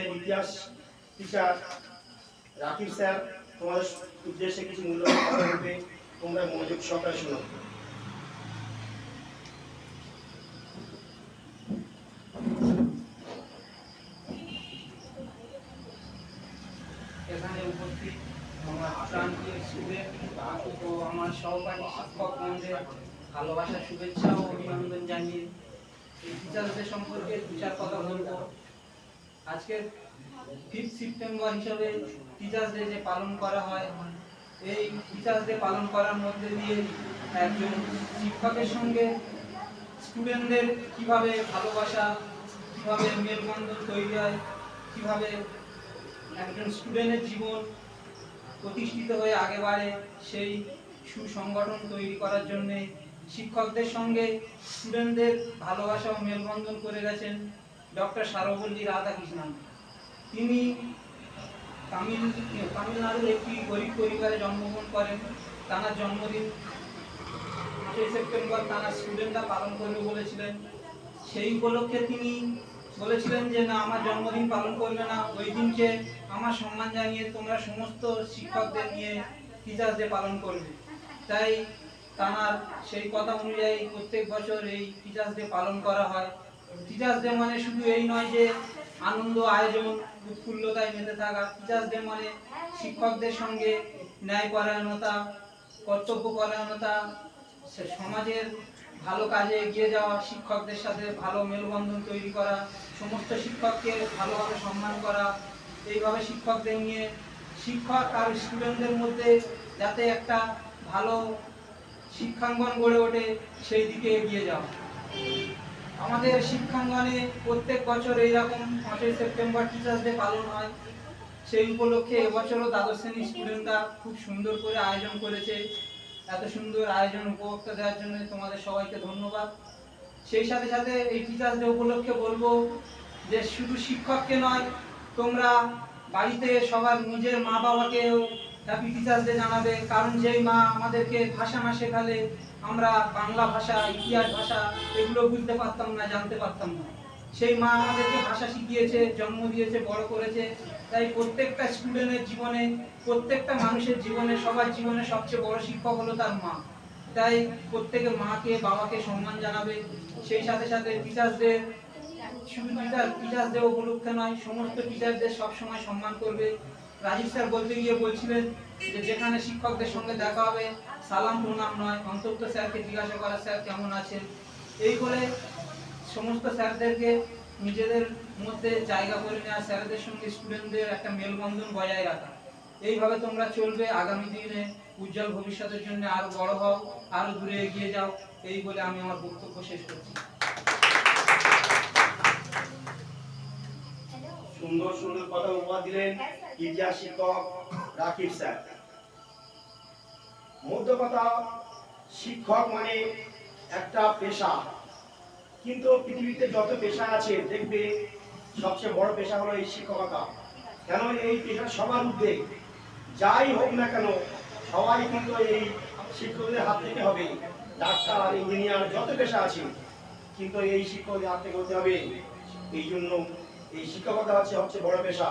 আমাদের ইতিহাস teacher Rakib sir তোমাদের উদ্দেশ্যে কিছু মূল্যবান কথা বলবে, তোমরা মনোযোগ সহকারে শোনো। এখানে উপস্থিত আমার প্রান্তীয় স্টুডেন্ট ও আমার সহপাঠী শিক্ষকগণদের ভালোবাসা, শুভেচ্ছা ও অভিনন্দন জানিয়ে এই টিচার্সদের সম্পর্কে দু চার কথা বলবো। আজকে 5 সেপ্টেম্বর হিসাবে টিচার্স ডে যে পালন করা হয়, এই টিচার্স ডে পালন করার মধ্যে দিয়ে একজন শিক্ষকের সঙ্গে স্টুডেন্টদের কিভাবে ভালোবাসা, কিভাবে মেলবন্ধন তৈরি হয়, কিভাবে একজন স্টুডেন্টের জীবন প্রতিষ্ঠিত হয়ে আগে বাড়ে, সেই সুসংগঠন তৈরি করার জন্যে শিক্ষকদের সঙ্গে স্টুডেন্টদের ভালোবাসা ও মেলবন্ধন করে গেছেন ডক্টর সার্বপল্লী রাধাকৃষ্ণন। তিনি তামিলনাড়ুর একটি গরিব পরিবারে জন্মগ্রহণ করেন। তার জন্মদিন 5 সেপ্টেম্বর তারা স্টুডেন্টরা পালন করবে বলেছিলেন। সেই উপলক্ষে তিনি বলেছিলেন যে না, আমার জন্মদিন পালন করবে না, ওই দিনকে আমার সম্মান জানিয়ে তোমরা সমস্ত শিক্ষকদের নিয়ে টিচার্স ডে পালন করবে। তাই তার সেই কথা অনুযায়ী প্রত্যেক বছর এই টিচার্স ডে পালন করা হয়। টিচার্স ডে মানে শুধু এই নয় যে আনন্দ, আয়োজন, উৎফুল্লতায় মেতে থাকা। টিচার্স ডে মানে শিক্ষকদের সঙ্গে ন্যায়পরায়ণতা, কর্তব্যপরায়ণতা, সমাজের ভালো কাজে এগিয়ে যাওয়া, শিক্ষকদের সাথে ভালো মেলবন্ধন তৈরি করা, সমস্ত শিক্ষককে ভালোভাবে সম্মান করা। এইভাবে শিক্ষকদের নিয়ে শিক্ষক আর স্টুডেন্টদের মধ্যে যাতে একটা ভালো শিক্ষাঙ্গন গড়ে ওঠে, সেই দিকে এগিয়ে যাওয়া। আমাদের শিক্ষাঙ্গনে প্রত্যেক বছর এইরকম 5 সেপ্টেম্বর টিচার্স ডে পালন হয়। সেই উপলক্ষে এবছরও দ্বাদশ শ্রেণীর স্টুডেন্টরা খুব সুন্দর করে আয়োজন করেছে। এত সুন্দর আয়োজন উপভোক্তা দেওয়ার জন্য তোমাদের সবাইকে ধন্যবাদ। সেই সাথে সাথে এই টিচার্স ডে উপলক্ষে বলবো যে শুধু শিক্ষককে নয়, তোমরা বাড়িতে সবার নিজের মা বাবাকেও হ্যাপি টিচার্স ডে জানাবে। কারণ যেই মা আমাদেরকে ভাষা না শেখালে আমরা বাংলা ভাষা, ইতিহাস ভাষা এগুলো বুঝতে পারতাম না, জানতে পারতাম না। সেই মা আমাদেরকে ভাষা শিখিয়েছে, জন্ম দিয়েছে, বড় করেছে। তাই প্রত্যেকটা স্টুডেন্টের জীবনে, প্রত্যেকটা মানুষের জীবনে, সবার জীবনে সবচেয়ে বড় শিক্ষক হলো তার মা। তাই প্রত্যেকে মাকে, বাবাকে সম্মান জানাবে। সেই সাথে সাথে টিচার্স ডে শুধু টিচার্স ডে উপলক্ষে নয়, সমস্ত টিচারদের সবসময় সম্মান করবে। রাজীব স্যার বলতে গিয়ে বলছিলেন যে যেখানে শিক্ষকদের সঙ্গে দেখা হবে সালাম প্রণাম নয়, অন্তত স্যারকে জিজ্ঞাসা করা স্যার কেমন আছেন। এই বলে সমস্ত স্যারদেরকে নিজেদের মধ্যে জায়গা করে নেওয়া, স্যারদের সঙ্গে স্টুডেন্টদের একটা মেলবন্ধন বজায় রাখা। এইভাবে তোমরা চলবে, আগামী দিনে উজ্জ্বল ভবিষ্যতের জন্য আরো বড় হও, আরো দূরে এগিয়ে যাও। এই বলে আমি আমার বক্তব্য শেষ করছি। সুন্দর সুন্দর কথা উপহার দিলেন ইতিহাস শিক্ষক রাকিব স্যার। মধ্য কথা, শিক্ষক মানে একটা পেশা, কিন্তু পৃথিবীতে যত পেশা আছে দেখবে সবচেয়ে বড় পেশা হলো এই শিক্ষকতা। কেন এই পেশা সবার উদ্যোগ, যাই হোক না কেন সবাই কিন্তু এই শিক্ষকদের হাত থেকে হবে। ডাক্তার, ইঞ্জিনিয়ার, যত পেশা আছে কিন্তু এই শিক্ষকদের হাত থেকে হতে হবে। এই জন্য এই শিক্ষকতা হচ্ছে সবচেয়ে বড় পেশা।